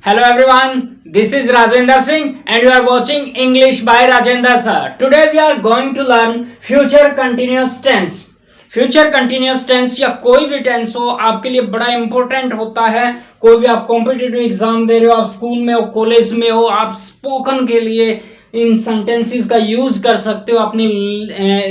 Hello everyone, this is Rajendra Singh and you are watching English by Rajendra sir. Today we are going to learn future continuous tense. Future continuous tense या कोई भी tense हो आपके लिए बड़ा important होता है। कोई भी आप कॉम्पिटिटिव एग्जाम दे रहे हो, आप स्कूल में हो, कॉलेज में हो, आप स्पोकन के लिए इन सेंटेंसेस का यूज कर सकते हो। अपनी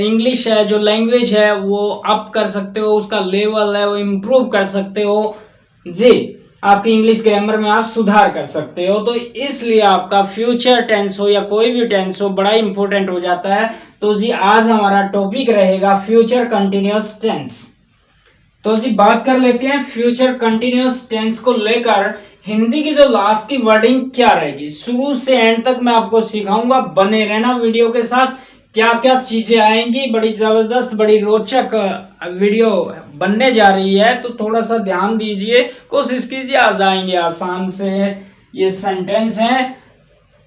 इंग्लिश है जो लैंग्वेज है वो अप कर सकते हो, उसका लेवल है वो इम्प्रूव कर सकते हो जी। आपकी इंग्लिश ग्रामर में आप सुधार कर सकते हो, तो इसलिए आपका फ्यूचर टेंस हो या कोई भी टेंस हो बड़ा इंपॉर्टेंट हो जाता है। तो जी आज हमारा टॉपिक रहेगा फ्यूचर कंटिन्यूअस टेंस। तो जी बात कर लेते हैं फ्यूचर कंटिन्यूअस टेंस को लेकर हिंदी की जो लास्ट की वर्डिंग क्या रहेगी। शुरू से एंड तक मैं आपको सिखाऊंगा, बने रहना वीडियो के साथ। क्या क्या चीजें आएंगी, बड़ी जबरदस्त बड़ी रोचक वीडियो बनने जा रही है, तो थोड़ा सा ध्यान दीजिए, कोशिश कीजिए आ जाएंगे आसान से। ये सेंटेंस है,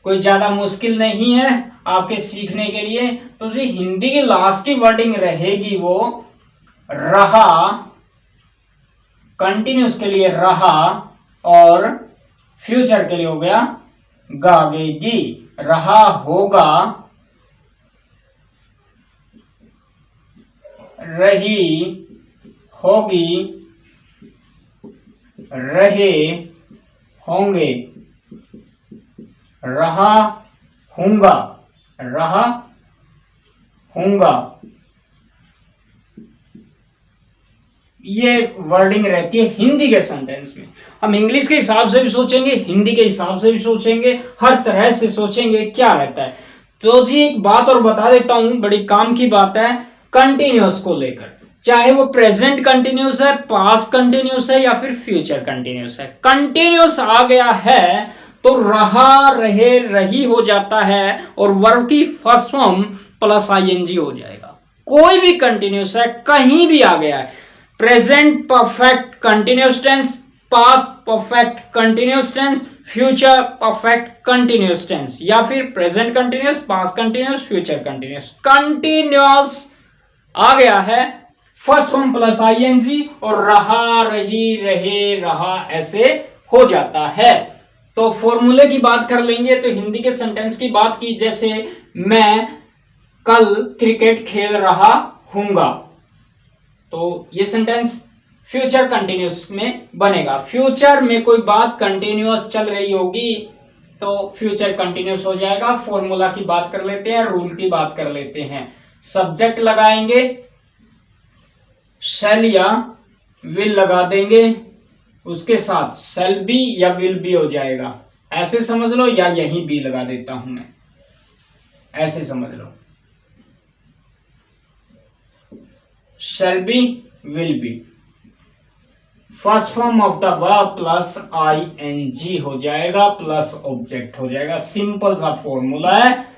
कोई ज्यादा मुश्किल नहीं है आपके सीखने के लिए। तो जी हिंदी की लास्ट की वर्डिंग रहेगी वो रहा, कंटिन्यूस के लिए रहा, और फ्यूचर के लिए हो गया गागेगी। रहा होगा, रही होगी, रहे होंगे, रहा होगा, रहा होगा। ये वर्डिंग रहती है हिंदी के सेंटेंस में। हम इंग्लिश के हिसाब से भी सोचेंगे, हिंदी के हिसाब से भी सोचेंगे, हर तरह से सोचेंगे क्या रहता है। तो जी एक बात और बता देता हूं, बड़ी काम की बात है कंटिन्यूअस को लेकर, चाहे वो प्रेजेंट कंटिन्यूअस है, पास्ट कंटिन्यूअस है या फिर फ्यूचर कंटिन्यूअस है। कंटिन्यूअस आ गया है तो रहा, रहे, रही हो जाता है और वर्ब की फर्स्ट फॉर्म प्लस आईएनजी हो जाएगा। कोई भी कंटिन्यूअस है, कहीं भी आ गया है, present perfect continuous tense, past perfect continuous tense, future perfect continuous tense, या फिर present continuous, past continuous, future continuous. Continuous आ गया है, फर्स्ट फॉर्म प्लस आईएनजी और रहा, रही, रहे, रहा ऐसे हो जाता है। तो फॉर्मूले की बात कर लेंगे तो हिंदी के सेंटेंस की बात की, जैसे मैं कल क्रिकेट खेल रहा हूंगा, तो ये सेंटेंस फ्यूचर कंटिन्यूअस में बनेगा। फ्यूचर में कोई बात कंटिन्यूअस चल रही होगी तो फ्यूचर कंटिन्यूअस हो जाएगा। फॉर्मूला की बात कर लेते हैं, रूल की बात कर लेते हैं। सब्जेक्ट लगाएंगे, शैल या विल लगा देंगे, उसके साथ शैल बी या विल बी हो जाएगा, ऐसे समझ लो, या यहीं बी लगा देता हूं मैं, ऐसे समझ लो। Shall be, will be, first form of the verb plus ING हो जाएगा, प्लस ऑब्जेक्ट हो जाएगा। सिंपल सा फॉर्मूला है।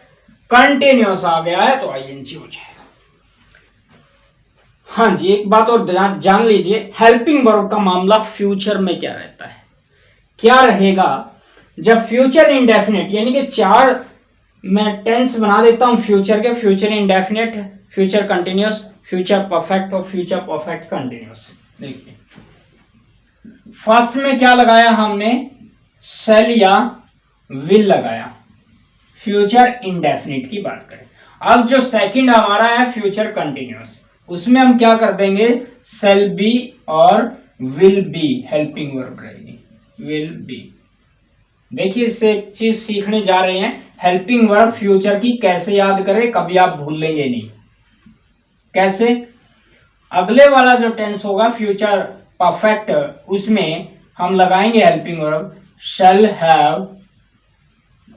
कंटिन्यूअस आ गया है तो आईएनजी हो जाएगा। हाँ जी एक बात और जान लीजिए, हेल्पिंग वर्ब का मामला फ्यूचर में क्या रहता है, क्या रहेगा। जब फ्यूचर इंडेफिनिट यानी कि चार मैं टेंस बना देता हूं फ्यूचर के, future indefinite, future continuous, future perfect और फ्यूचर परफेक्ट कंटिन्यूअस। देखिए फर्स्ट में क्या लगाया हमने, शैल या विल लगाया, फ्यूचर इंडेफिनिट की बात करें। अब जो सेकंड हमारा है फ्यूचर कंटिन्यूअस, उसमें हम क्या कर देंगे, शैल बी और विल बी हेल्पिंग वर्ब रहेगी, विल बी। देखिए इससे एक चीज सीखने जा रहे हैं, हेल्पिंग वर्ब फ्यूचर की कैसे याद करें, कभी आप भूलेंगे नहीं। कैसे, अगले वाला जो टेंस होगा फ्यूचर परफेक्ट, उसमें हम लगाएंगे हेल्पिंग वर्ब शैल हैव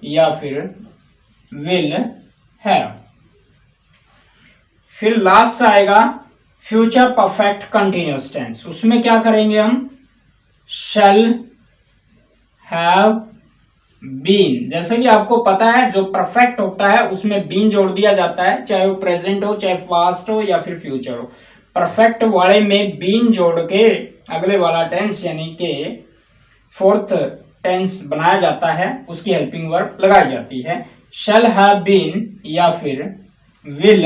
या फिर विल हैव। फिर लास्ट आएगा फ्यूचर परफेक्ट कंटिन्यूअस टेंस, उसमें क्या करेंगे हम, शैल हैव बीन। जैसे कि आपको पता है जो परफेक्ट होता है उसमें बीन जोड़ दिया जाता है, चाहे वो प्रेजेंट हो, चाहे पास्ट हो या फिर फ्यूचर हो। परफेक्ट वाले में बीन जोड़ के अगले वाला टेंस यानी कि फोर्थ टेंस बनाया जाता है, उसकी हेल्पिंग वर्ब लगाई जाती है। शैल हैव बीन या फिर विल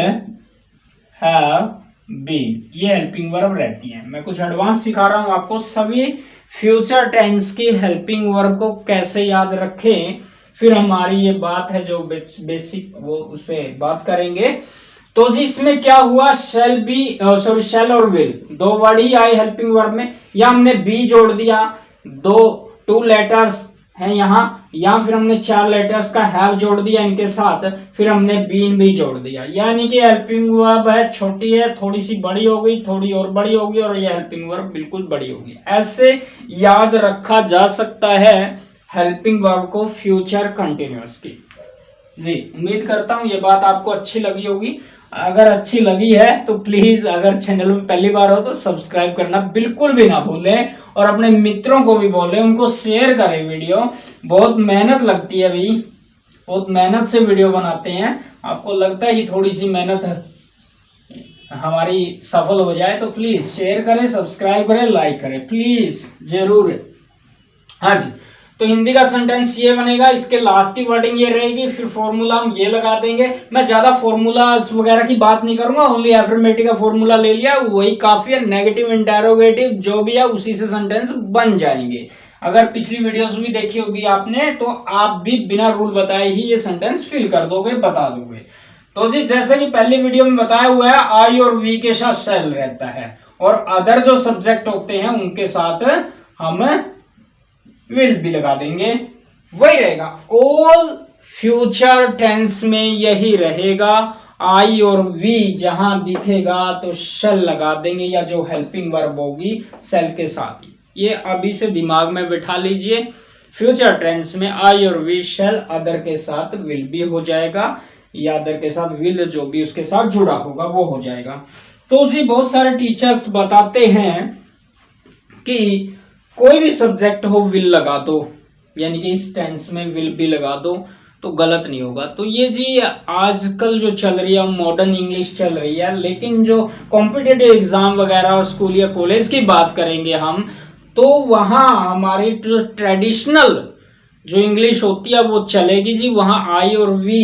हैव बीन, ये हेल्पिंग वर्ब रहती है। मैं कुछ एडवांस सिखा रहा हूं आपको, सभी फ्यूचर टेंस की हेल्पिंग वर्ब को कैसे याद रखें, फिर हमारी ये बात है जो बेसिक वो उस पर बात करेंगे। तो जी इसमें क्या हुआ, शेल बी सॉरी शेल और विल दो वर्ड ही आए हेल्पिंग वर्ब में, या हमने बी जोड़ दिया, टू लेटर्स हैं यहाँ, या फिर हमने 4 लेटर्स का हैव जोड़ दिया इनके साथ, फिर हमने बीन भी जोड़ दिया, यानी कि हेल्पिंग वर्ब है छोटी है, थोड़ी सी बड़ी हो गई, थोड़ी और बड़ी होगी, और ये हेल्पिंग वर्ब बिल्कुल बड़ी होगी। ऐसे याद रखा जा सकता है हेल्पिंग वर्ब को फ्यूचर कंटिन्यूअस की। जी उम्मीद करता हूँ ये बात आपको अच्छी लगी होगी। अगर अच्छी लगी है तो प्लीज, अगर चैनल में पहली बार हो तो सब्सक्राइब करना बिल्कुल भी ना भूलें, और अपने मित्रों को भी बोलें, उनको शेयर करें वीडियो। बहुत मेहनत लगती है भाई, बहुत मेहनत से वीडियो बनाते हैं। आपको लगता है कि थोड़ी सी मेहनत हमारी सफल हो जाए, तो प्लीज शेयर करें, सब्सक्राइब करें, लाइक करें, प्लीज जरूर। हाँ जी, तो हिंदी का सेंटेंस ये बनेगा, इसके लास्ट की वर्डिंग ये रहेगी, फिर फॉर्मूला हम ये लगा देंगे। मैं ज्यादा फॉर्मूला वगैरह की बात नहीं करूंगा, ओनली एफर्मेटिव का फॉर्मूला ले लिया वही काफी है। नेगेटिव इंटेरोगेटिव जो भी है उसी से सेंटेंस बन जाएंगे। अगर पिछली वीडियोस भी देखी होगी आपने तो आप भी बिना रूल बताए ही ये सेंटेंस फिल कर दोगे, बता दोगे। तो जी जैसे कि पहली वीडियो में बताया हुआ है, आई और वी के साथ शेल रहता है, और अदर जो सब्जेक्ट होते हैं उनके साथ हम विल भी लगा देंगे, वही रहेगा। ऑल फ्यूचर टेंस में यही रहेगा, आई और वी जहां दिखेगा तो शेल लगा देंगे, या जो हेल्पिंग वर्ब होगी शेल के साथ ही। ये अभी से दिमाग में बिठा लीजिए, फ्यूचर टेंस में आई और वी शेल, अदर के साथ विल भी हो जाएगा, या अदर के साथ विल जो भी उसके साथ जुड़ा होगा वो हो जाएगा। तो जी बहुत सारे टीचर्स बताते हैं कि कोई भी सब्जेक्ट हो विल लगा दो, यानी कि इस टेंस में विल भी लगा दो तो गलत नहीं होगा। तो ये जी आजकल जो चल रही है मॉडर्न इंग्लिश चल रही है, लेकिन जो कॉम्पिटिटिव एग्जाम वगैरह और स्कूल या कॉलेज की बात करेंगे हम, तो वहाँ हमारी जो ट्रेडिशनल जो इंग्लिश होती है वो चलेगी जी। वहाँ आई और वी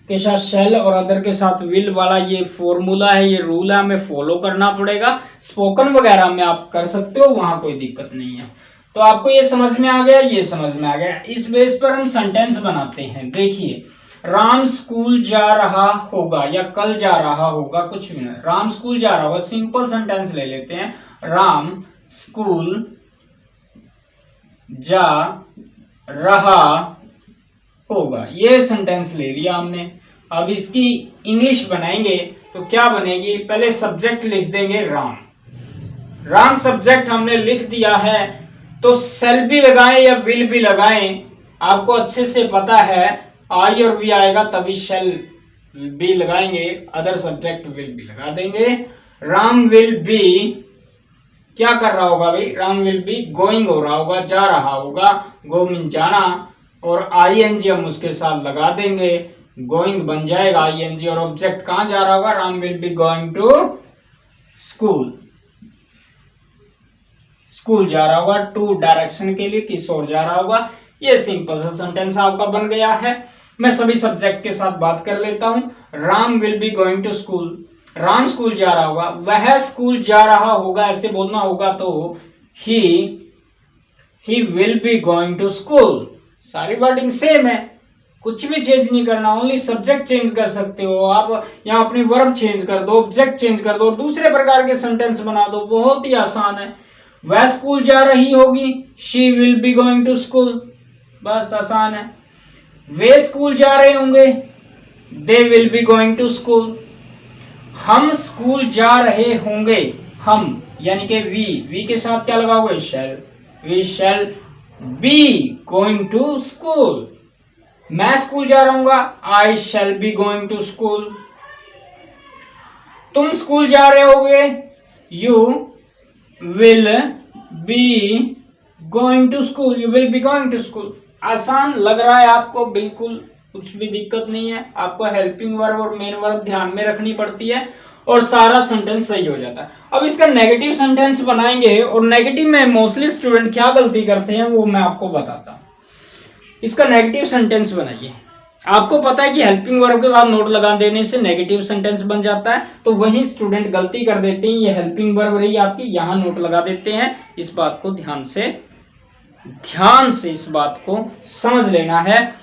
के साथ शेल और अदर के साथ विल वाला ये फॉर्मूला है, ये रूल है, हमें फॉलो करना पड़ेगा। स्पोकन वगैरह में आप कर सकते हो, वहां कोई दिक्कत नहीं है। तो आपको ये समझ में आ गया, ये समझ में आ गया। इस बेस पर हम सेंटेंस बनाते हैं। देखिए, राम स्कूल जा रहा होगा या कल जा रहा होगा, कुछ भी नहीं, राम स्कूल जा रहा होगा, सिंपल सेंटेंस ले लेते हैं, राम स्कूल जा रहा होगा, ये सेंटेंस ले लिया हमने। अब इसकी इंग्लिश बनाएंगे तो क्या बनेगी, पहले सब्जेक्ट लिख देंगे राम। राम सब्जेक्ट हमने लिख दिया है, तो शेल भी लगाएं या विल भी लगाएं, आपको अच्छे से पता है आई और वी आएगा तभी शेल भी लगाएंगे, अदर सब्जेक्ट विल भी लगा देंगे। राम विल बी क्या कर रहा होगा भाई, राम विल बी गोइंग हो रहा होगा, जा रहा होगा, गो मीन जाना, और आईएनजी हम उसके साथ लगा देंगे, गोइंग बन जाएगा आईएनजी, और ऑब्जेक्ट कहां जा रहा होगा, Ram will be going to school, school जा रहा होगा, टू डायरेक्शन के लिए किस ओर जा रहा होगा। ये सिंपल सा सेंटेंस आपका बन गया है। मैं सभी सब्जेक्ट के साथ बात कर लेता हूं। Ram will be going to school, Ram school जा रहा होगा, वह स्कूल जा रहा होगा, ऐसे बोलना होगा तो he will be going to school. सारी वर्डिंग सेम है, कुछ भी चेंज नहीं करना, ओनली सब्जेक्ट चेंज कर सकते हो आप, या अपनी वर्ब चेंज कर दो, ऑब्जेक्ट चेंज कर दो, दूसरे प्रकार के सेंटेंस बना दो, बहुत ही आसान है। वह स्कूल जा रही होगी, she will be going to school, बस आसान है। वे स्कूल जा रहे होंगे, they will be going to school. हम स्कूल जा रहे होंगे, हम यानी कि वी के साथ क्या लगाओगे, shall, we shall be going to school. मैं स्कूल जा रहा हूँ, I shall be going to school. तुम स्कूल जा रहे होगे, you will be going to school, you will be going to school. आसान लग रहा है आपको, बिल्कुल कुछ भी दिक्कत नहीं है। आपको हेल्पिंग वर्ब और मेन वर्ब ध्यान में रखनी पड़ती है और सारा सेंटेंस सही हो जाता है। अब इसका नेगेटिव सेंटेंस बनाएंगे, और नेगेटिव में मोस्टली स्टूडेंट क्या गलती करते हैं वो मैं आपको बताता हूं। इसका नेगेटिव सेंटेंस बनाइए। आपको पता है कि हेल्पिंग वर्ब के बाद नोट लगा देने से नेगेटिव सेंटेंस बन जाता है, तो वही स्टूडेंट गलती कर देते हैं, ये हेल्पिंग वर्ब रही आपकी, यहां नोट लगा देते हैं। इस बात को ध्यान से ध्यान से इस बात को समझ लेना है।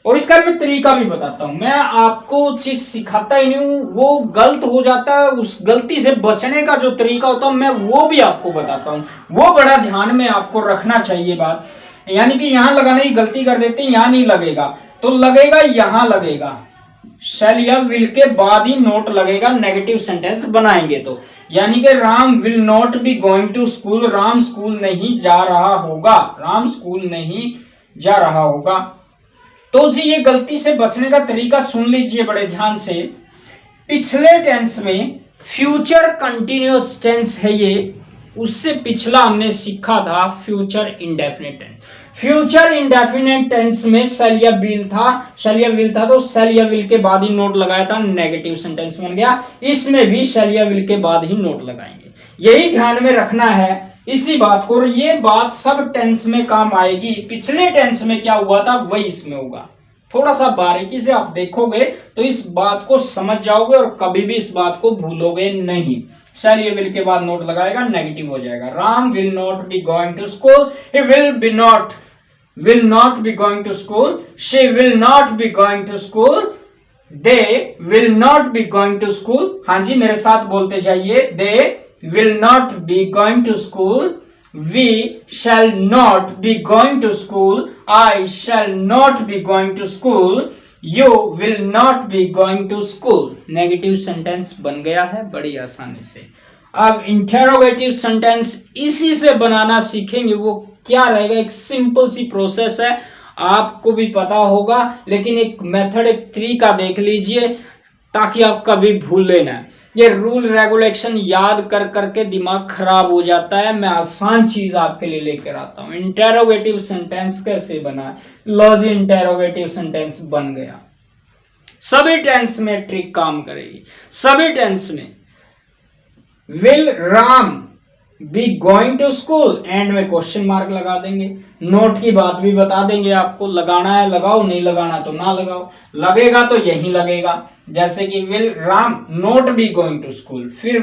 और इसका मैं तरीका भी बताता हूं। मैं आपको चीज सिखाता ही नहीं हूं, वो गलत हो जाता है, उस गलती से बचने का जो तरीका होता है मैं वो भी आपको बताता हूं। वो बड़ा ध्यान में आपको रखना चाहिए बात। यानी कि यहां लगाने की गलती कर देते हैं, यहां नहीं लगेगा तो लगेगा यहां लगेगा, शैल या विल के बाद ही नोट लगेगा नेगेटिव सेंटेंस बनाएंगे तो। यानी कि Ram will not be going to school, Ram school नहीं जा रहा होगा, राम स्कूल नहीं जा रहा होगा। तो जी ये गलती से बचने का तरीका सुन लीजिए बड़े ध्यान से। पिछले टेंस में फ्यूचर कंटिन्यूअस टेंस है ये, उससे पिछला हमने सीखा था future indefinite tense. Future indefinite tense में शैल या विल था तो शैल या विल के बाद ही नोट लगाया था, नेगेटिव सेंटेंस बन गया। इसमें भी शैल या विल के बाद ही नोट लगाएंगे, यही ध्यान में रखना है इसी बात को। ये बात सब टेंस में काम आएगी, पिछले टेंस में क्या हुआ था वही इसमें होगा। थोड़ा सा बारीकी से आप देखोगे तो इस बात को समझ जाओगे और कभी भी इस बात को भूलोगे नहीं। शैल या विल के बाद नोट लगाएगा, नेगेटिव हो जाएगा। Ram will not be going to school, he will not be going to school, she will not be going to school, they will not be going to school। हाँ जी मेरे साथ बोलते जाइए, they will not be going to school, we shall not be going to school, I shall not be going to school, you will not be going to school। Negative sentence बन गया है बड़ी आसानी से। अब इंटेरोगेटिव सेंटेंस इसी से बनाना सीखेंगे। वो क्या रहेगा, एक सिंपल सी प्रोसेस है, आपको भी पता होगा, लेकिन एक मेथड, एक तरीका देख लीजिए ताकि आप कभी भूले ना। ये रूल रेगुलेशन याद कर करके दिमाग खराब हो जाता है। मैं आसान चीज आपके लिए लेकर आता हूं। इंटेरोगेटिव सेंटेंस कैसे बना, लो जी इंटेरोगेटिव सेंटेंस बन गया। सभी टेंस में ट्रिक काम करेगी, सभी टेंस में। Will Ram be going to school, end में क्वेश्चन मार्क लगा देंगे। नोट की बात भी बता देंगे, आपको लगाना है लगाओ, नहीं लगाना तो ना लगाओ, लगेगा तो यही लगेगा। जैसे कि will Ram not be going to school, फिर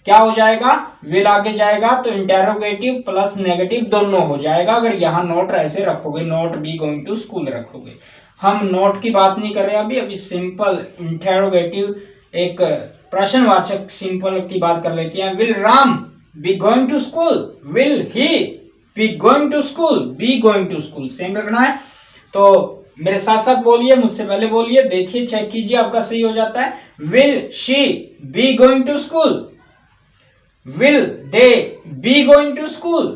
क्या हो जाएगा, विल आगे जाएगा तो इंटेरोगेटिव प्लस नेगेटिव दोनों हो जाएगा। अगर यहाँ नोट ऐसे रखोगे, not be going to school रखोगे। हम नोट की बात नहीं कर रहे अभी सिंपल इंटेरोगेटिव, एक प्रश्नवाचक सिंपल की बात कर लेते हैं। Will Ram be going to school, will he be going to school, be going to school same रखना है। तो मेरे साथ साथ बोलिए, मुझसे पहले बोलिए, देखिए चेक कीजिए आपका सही हो जाता है। Will she be going to school, will they be going to school,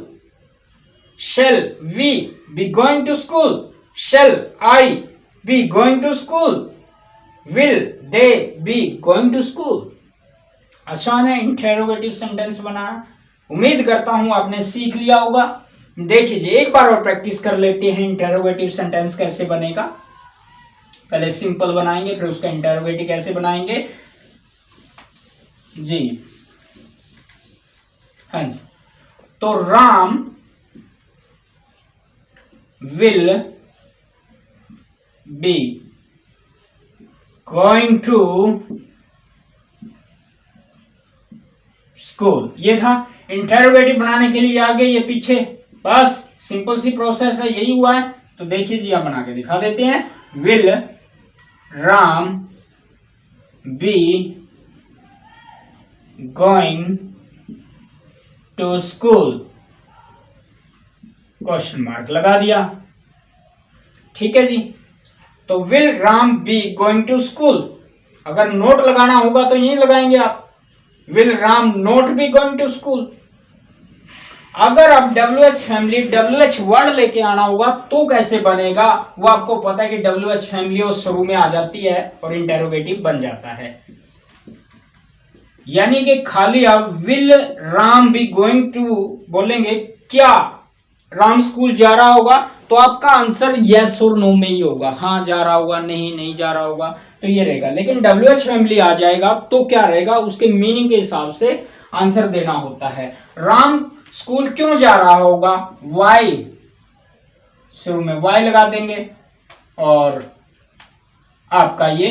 shall we be going to school, shall I be going to school, will they be going to school। आसान है interrogative sentence बनाना। उम्मीद करता हूं आपने सीख लिया होगा। देखिए एक बार और प्रैक्टिस कर लेते हैं इंटेरोगेटिव सेंटेंस कैसे बनेगा। पहले सिंपल बनाएंगे, फिर उसका इंटेरोगेटिव कैसे बनाएंगे जी। हाँ जी, तो Ram will be going to school, ये था। इंटेरोगेटिव बनाने के लिए आगे ये पीछे, बस सिंपल सी प्रोसेस है, यही हुआ है। तो देखिए जी आप बना के दिखा देते हैं। Will Ram be going to school, question mark लगा दिया, ठीक है जी। तो will Ram be going to school, अगर नोट लगाना होगा तो यही लगाएंगे आप, will Ram not be going to school. अगर आप WH फैमिली, WH वर्ड लेके आना होगा तो कैसे बनेगा, वो आपको पता है कि WH फैमिली वो शुरू में आ जाती है और इंटेरोगेटिव बन जाता है। यानी कि खाली आप will Ram be going to बोलेंगे, क्या राम स्कूल जा रहा होगा, तो आपका आंसर यस और नो में ही होगा। हाँ जा रहा होगा, नहीं जा रहा होगा, तो ये रहेगा। लेकिन WH फैमिली आ जाएगा तो क्या रहेगा, उसके मीनिंग के हिसाब से आंसर देना होता है। राम स्कूल क्यों जा रहा होगा, वाई, शुरू में वाई लगा देंगे और आपका ये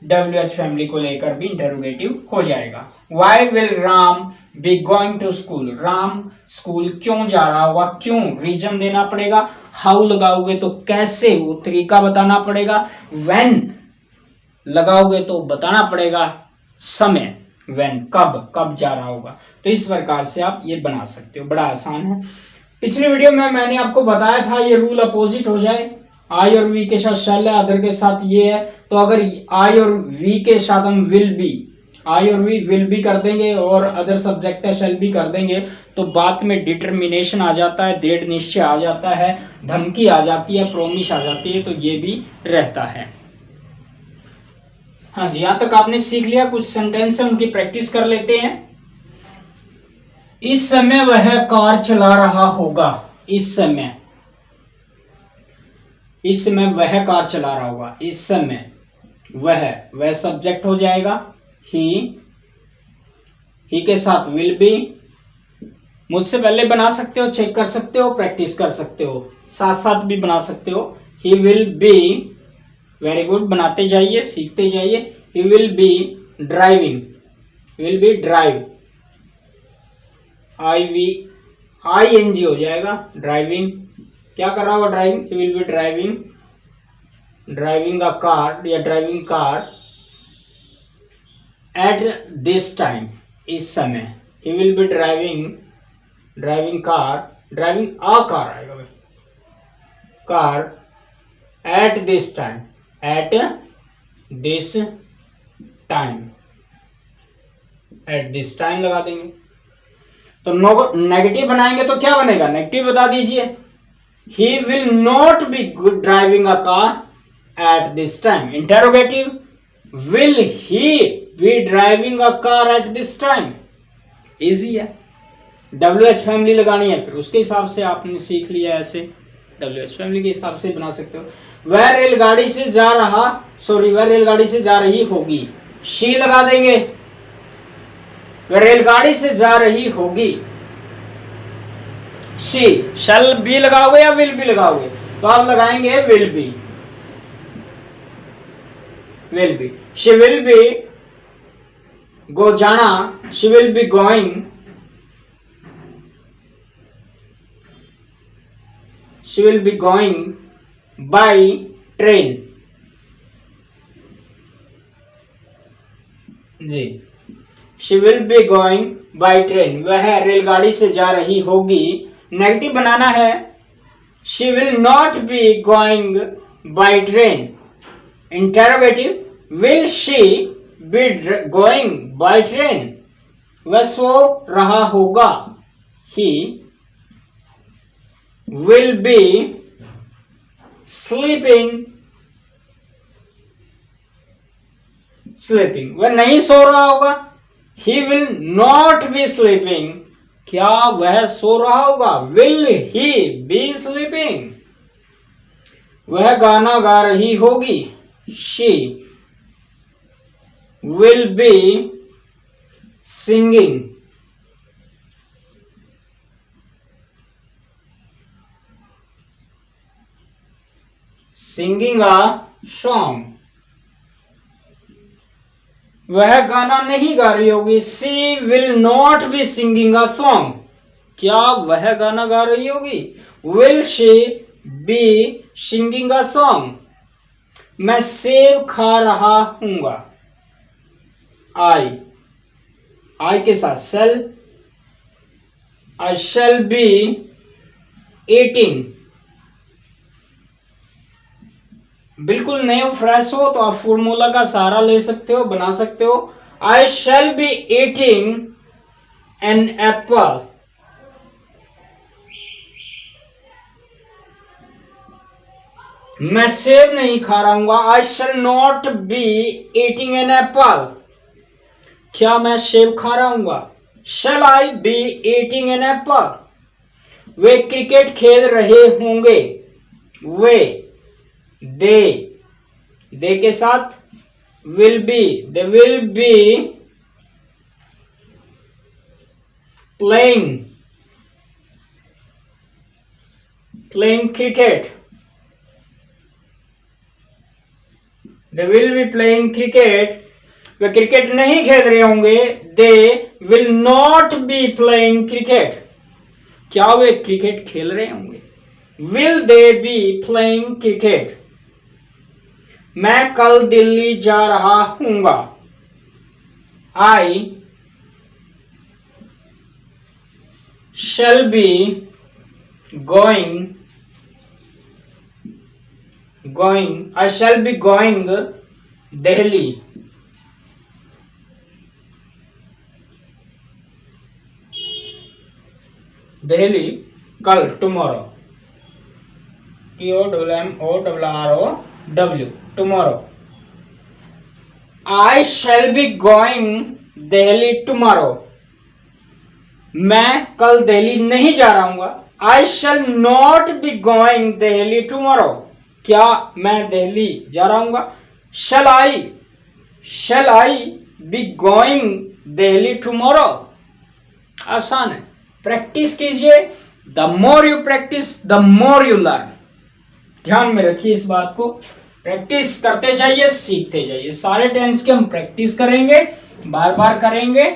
WH फैमिली को लेकर भी इंटरोगेटिव हो जाएगा। Why will Ram be going to school, Ram school क्यों जा रहा होगा, क्यों रीजन देना पड़ेगा। हाउ लगाओगे तो कैसे, वो तरीका बताना पड़ेगा। व्हेन लगाओगे तो बताना पड़ेगा समय, व्हेन कब जा रहा होगा। तो इस प्रकार से आप ये बना सकते हो, बड़ा आसान है। पिछली वीडियो में मैंने आपको बताया था ये रूल अपोजिट हो जाए, आई और वी के साथ शैल है, अदर के साथ ये है। तो अगर आई और वी के साथ हम विल बी, आई और वी विल बी कर देंगे और अदर सब्जेक्ट है शैल बी कर देंगे, तो बात में डिटर्मिनेशन आ जाता है, दृढ़ निश्चय आ जाता है, धमकी आ जाती है, प्रोमिस आ जाती है, तो ये भी रहता है। हाँ जी, यहां तक आपने सीख लिया। कुछ सेंटेंस है उनकी प्रैक्टिस कर लेते हैं। इस समय वह कार चला रहा होगा, इस समय वह कार चला रहा होगा, इस समय वह सब्जेक्ट हो जाएगा, ही के साथ विल बी। मुझसे पहले बना सकते हो, चेक कर सकते हो, प्रैक्टिस कर सकते हो, साथ साथ भी बना सकते हो। He will be, very good, बनाते जाइए, सीखते जाइए। He will be driving, will be drive, ING हो जाएगा, ड्राइविंग। क्या कर रहा होगा, driving. He will be driving a car या driving car at this time, इस समय। He will be driving car, driving a car आएगा भाई, car at this time, at this time लगा देंगे। तो नेगेटिव बनाएंगे तो क्या बनेगा, नेगेटिव बता दीजिए। He will not be driving a car at this time. Interrogative, will he be driving a car at this time. Easy है। WH फैमिली लगानी है, फिर उसके हिसाब से आपने सीख लिया, ऐसे WH फैमिली के हिसाब से बना सकते हो। वह रेलगाड़ी से जा रही होगी, शी लगा देंगे। वह रेलगाड़ी से जा रही होगी, शी। शैल बी लगाओगे या विल बी लगाओगे, तो आप लगाएंगे will be. She will be जाना, she will be going, she will be going by train जी। she will be going by train, वह रेलगाड़ी से जा रही होगी। नेगेटिव बनाना है, she will not be going by train। Interrogative, will she be going by train, वह सो रहा होगा, he will be sleeping, वह नहीं सो रहा होगा, he will not be sleeping, क्या वह सो रहा होगा, will he be sleeping। वह गाना गा रही होगी, she will be singing, a song। वह गाना नहीं गा रही होगी, she will not be singing a song, क्या वह गाना गा रही होगी, will she be singing a song। मैं सेब खा रहा हूंगा, I के साथ shall, I shall be eating। बिल्कुल नए हो, फ्रेश हो, तो आप फॉर्मूला का सहारा ले सकते हो, बना सकते हो। I shall be eating an apple, मैं सेब नहीं खा रहा हूँ, I shall not be eating an apple, क्या मैं सेब खा रहा हूँ, shall I be eating an apple. वे क्रिकेट खेल रहे होंगे, वे, दे के साथ will be, they will be playing cricket, they will be playing cricket, वे क्रिकेट नहीं खेल रहे होंगे। They will not be playing cricket, क्या वे क्रिकेट खेल रहे होंगे। Will they B playing cricket, मैं कल दिल्ली जा रहा हूंगा। आई shall be going I shall be going Delhi, कल, tomorrow, TOMMORROW, tomorrow. I shall be going Delhi tomorrow, मैं कल दिल्ली नहीं जा रहा हूंगा। I shall not be going Delhi tomorrow, क्या मैं दिल्ली जा रहा हूंगा। Shall I be going Delhi tomorrow, आसान है, प्रैक्टिस कीजिए। The more you practice the more you learn, ध्यान में रखिए इस बात को, प्रैक्टिस करते जाइए, सीखते जाइए। सारे टेंस की हम प्रैक्टिस करेंगे, बार बार करेंगे।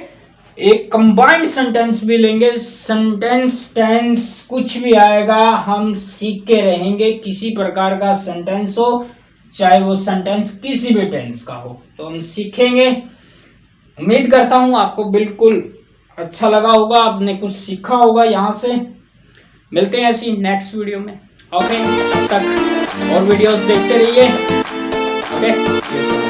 एक कंबाइंड सेंटेंस भी लेंगे, सेंटेंस टेंस कुछ भी आएगा हम सीख के रहेंगे। किसी प्रकार का सेंटेंस हो, चाहे वो सेंटेंस किसी भी टेंस का हो, तो हम सीखेंगे। उम्मीद करता हूं आपको बिल्कुल अच्छा लगा होगा, आपने कुछ सीखा होगा यहाँ से। मिलते हैं ऐसी नेक्स्ट वीडियो में। ओके, तब तक और वीडियोस देखते रहिए। ओके।